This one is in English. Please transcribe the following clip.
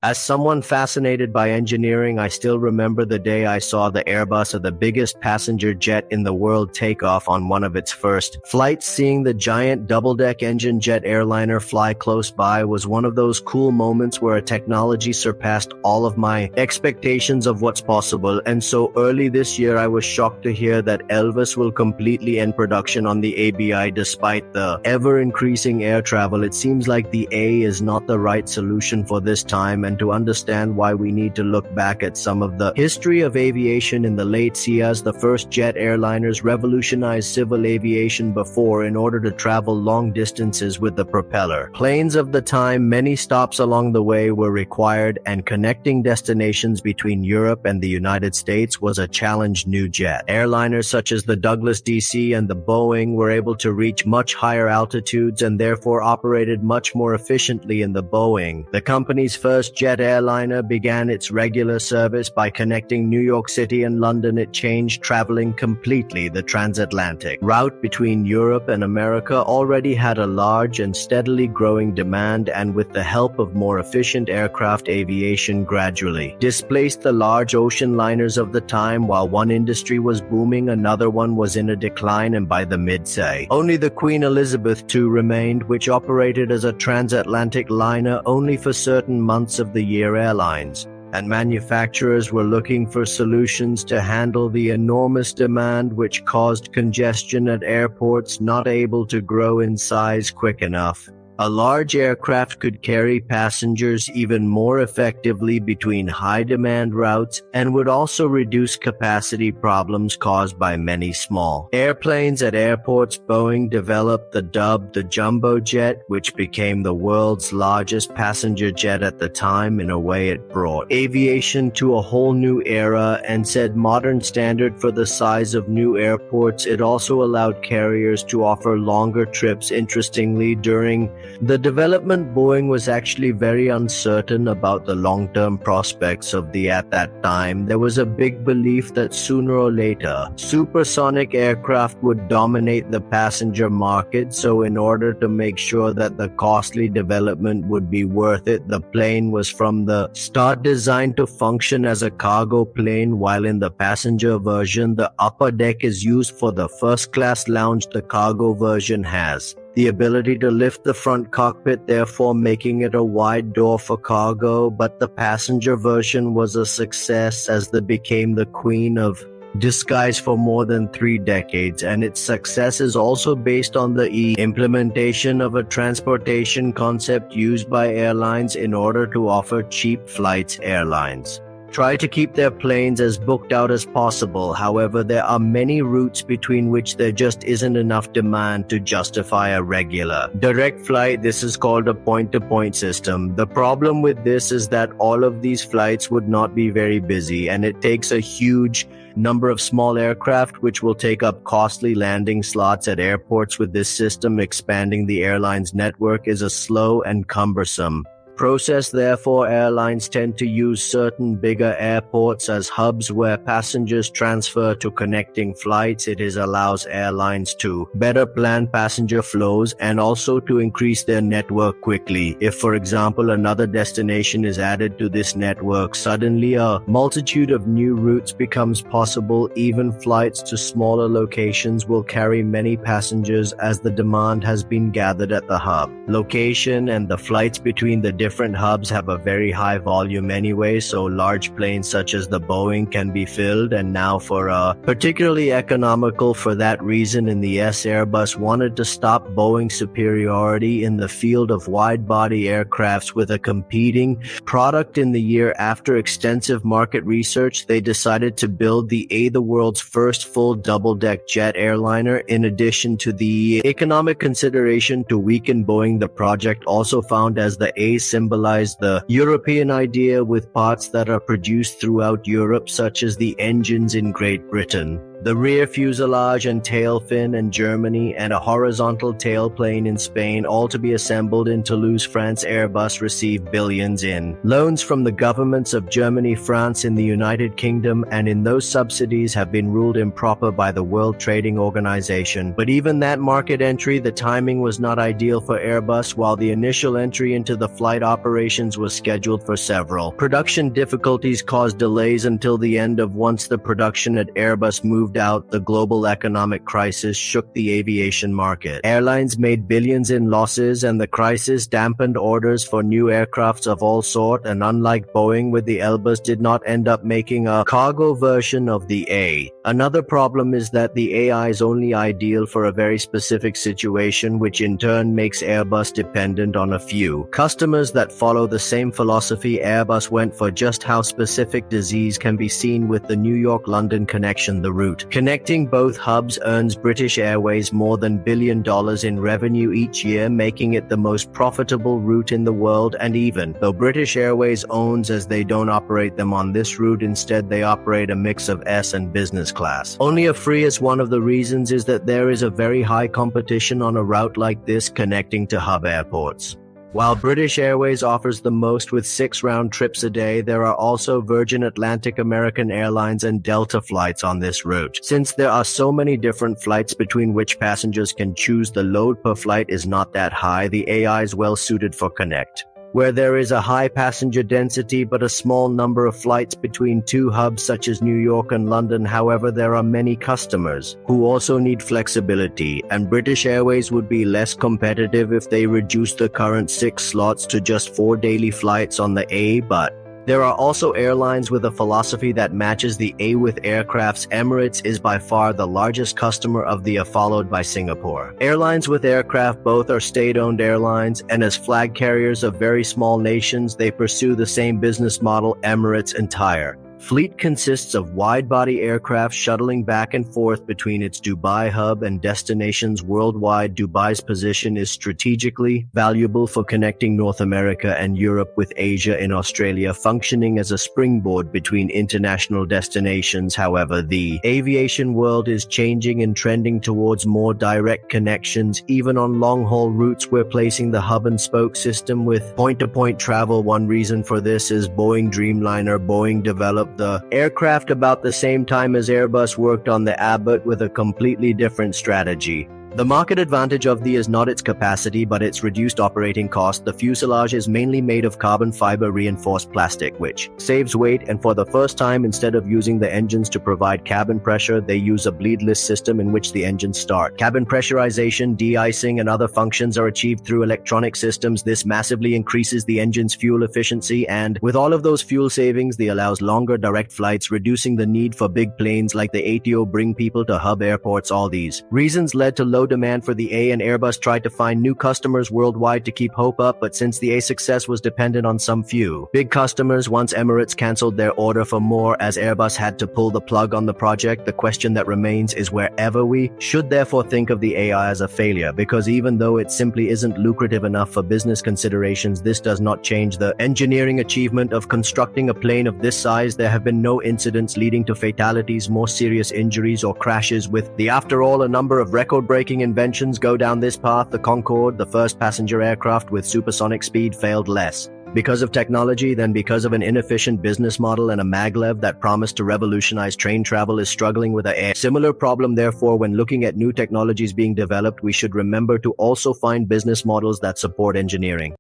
As someone fascinated by engineering, I still remember the day I saw the Airbus, the biggest passenger jet in the world, take off on one of its first flights. Seeing the giant double-deck engine jet airliner fly close by was one of those cool moments where a technology surpassed all of my expectations of what's possible. And so early this year, I was shocked to hear that Elvis will completely end production on the ABI despite the ever-increasing air travel. It seems like the A is not the right solution for this time, and to understand why, we need to look back at some of the history of aviation. In the late SEAs, the first jet airliners revolutionized civil aviation. Before, in order to travel long distances with the propeller planes of the time, many stops along the way were required, and connecting destinations between Europe and the United States was a challenge. New jet airliners such as the Douglas DC and the Boeing were able to reach much higher altitudes and therefore operated much more efficiently. In the Boeing, the company's first jet airliner, began its regular service by connecting New York City and London. It changed traveling completely. The transatlantic route between Europe and America already had a large and steadily growing demand, and with the help of more efficient aircraft, aviation gradually displaced the large ocean liners of the time. While one industry was booming, another one was in a decline, and by the mid-say, only the Queen Elizabeth II remained, which operated as a transatlantic liner only for certain months of the year. Airlines and manufacturers were looking for solutions to handle the enormous demand, which caused congestion at airports not able to grow in size quick enough. A large aircraft could carry passengers even more effectively between high-demand routes and would also reduce capacity problems caused by many small airplanes at airports. Boeing developed the jumbo jet, which became the world's largest passenger jet at the time. In a way, it brought aviation to a whole new era and set modern standard for the size of new airports. It also allowed carriers to offer longer trips. Interestingly, during the development, Boeing was actually very uncertain about the long-term prospects of at that time. There was a big belief that sooner or later, supersonic aircraft would dominate the passenger market. So in order to make sure that the costly development would be worth it, the plane was from the start designed to function as a cargo plane, while in the passenger version, the upper deck is used for the first-class lounge. The cargo version has the ability to lift the front cockpit, therefore making it a wide door for cargo. But the passenger version was a success, as it became the queen of disguise for more than 3 decades, and its success is also based on the implementation of a transportation concept used by airlines in order to offer cheap flights. Airlines try to keep their planes as booked out as possible. However, there are many routes between which there just isn't enough demand to justify a regular direct flight. This is called a point-to-point system. The problem with this is that all of these flights would not be very busy, and it takes a huge number of small aircraft, which will take up costly landing slots at airports. With this system, expanding the airline's network is a slow and cumbersome process. Therefore, airlines tend to use certain bigger airports as hubs where passengers transfer to connecting flights. It allows airlines to better plan passenger flows and also to increase their network quickly. If, for example, another destination is added to this network, suddenly a multitude of new routes becomes possible. Even flights to smaller locations will carry many passengers, as the demand has been gathered at the hub location, and the flights between the different hubs have a very high volume anyway, so large planes such as the Boeing can be filled. And now for particularly economical. For that reason, in the Airbus wanted to stop Boeing's superiority in the field of wide-body aircrafts with a competing product. In the year after extensive market research, they decided to build the world's first full double-deck jet airliner. In addition to the economic consideration to weaken Boeing, the project also found as the A symbolized the European idea, with parts that are produced throughout Europe, such as the engines in Great Britain. The rear fuselage and tail fin in Germany and a horizontal tailplane in Spain, all to be assembled in Toulouse, France. Airbus received billions in loans from the governments of Germany, France, and the United Kingdom, and in those subsidies have been ruled improper by the World Trading Organization. But even that market entry, the timing was not ideal for Airbus. While the initial entry into the flight operations was scheduled for several, production difficulties caused delays until the end of. Once the production at Airbus moved out, the global economic crisis shook the aviation market. Airlines made billions in losses, and the crisis dampened orders for new aircrafts of all sorts, and unlike Boeing with the Airbus, did not end up making a cargo version of the A. Another problem is that the AI is only ideal for a very specific situation, which in turn makes Airbus dependent on a few customers that follow the same philosophy Airbus went for. Just how specific disease can be seen with the New York-London connection. The route connecting both hubs earns British Airways more than $1 billion in revenue each year, making it the most profitable route in the world. And even though British Airways owns as they don't operate them on this route, instead they operate a mix of S and business class. Only a free is one of the reasons is that there is a very high competition on a route like this connecting to hub airports. While British Airways offers the most with 6 round trips a day, there are also Virgin Atlantic, American Airlines, and Delta flights on this route. Since there are so many different flights between which passengers can choose, the load per flight is not that high. The AI is well suited for connect, where there is a high passenger density but a small number of flights between two hubs such as New York and London. However, there are many customers who also need flexibility, and British Airways would be less competitive if they reduced the current 6 slots to just 4 daily flights on the A. But there are also airlines with a philosophy that matches the A with aircrafts. Emirates is by far the largest customer of the A, followed by Singapore. Airlines with aircraft both are state-owned airlines, and as flag carriers of very small nations, they pursue the same business model. Emirates' entire fleet consists of wide-body aircraft shuttling back and forth between its Dubai hub and destinations worldwide. Dubai's position is strategically valuable for connecting North America and Europe with Asia and Australia, functioning as a springboard between international destinations. However, the aviation world is changing and trending towards more direct connections. Even on long-haul routes, we're placing the hub-and-spoke system with point-to-point travel. One reason for this is Boeing Dreamliner. Boeing developed the aircraft about the same time as Airbus worked on the A, but with a completely different strategy. The market advantage of the is not its capacity, but its reduced operating cost. The fuselage is mainly made of carbon fiber reinforced plastic, which saves weight, and for the first time, instead of using the engines to provide cabin pressure, they use a bleedless system in which the engines start. Cabin pressurization, de-icing, and other functions are achieved through electronic systems. This massively increases the engine's fuel efficiency, and with all of those fuel savings, they allows longer direct flights, reducing the need for big planes like the A380 bring people to hub airports. All these reasons led to low demand for the A, and Airbus tried to find new customers worldwide to keep hope up, but since the A success was dependent on some few big customers, once Emirates cancelled their order for more as Airbus had to pull the plug on the project, the question that remains is wherever we should therefore think of the AI as a failure, because even though it simply isn't lucrative enough for business considerations, this does not change the engineering achievement of constructing a plane of this size. There have been no incidents leading to fatalities, more serious injuries, or crashes with the, after all, a number of record-breaking inventions go down this path. The Concorde, the first passenger aircraft with supersonic speed, failed less because of technology than because of an inefficient business model, and a maglev that promised to revolutionize train travel is struggling with a similar problem. Therefore, when looking at new technologies being developed, we should remember to also find business models that support engineering.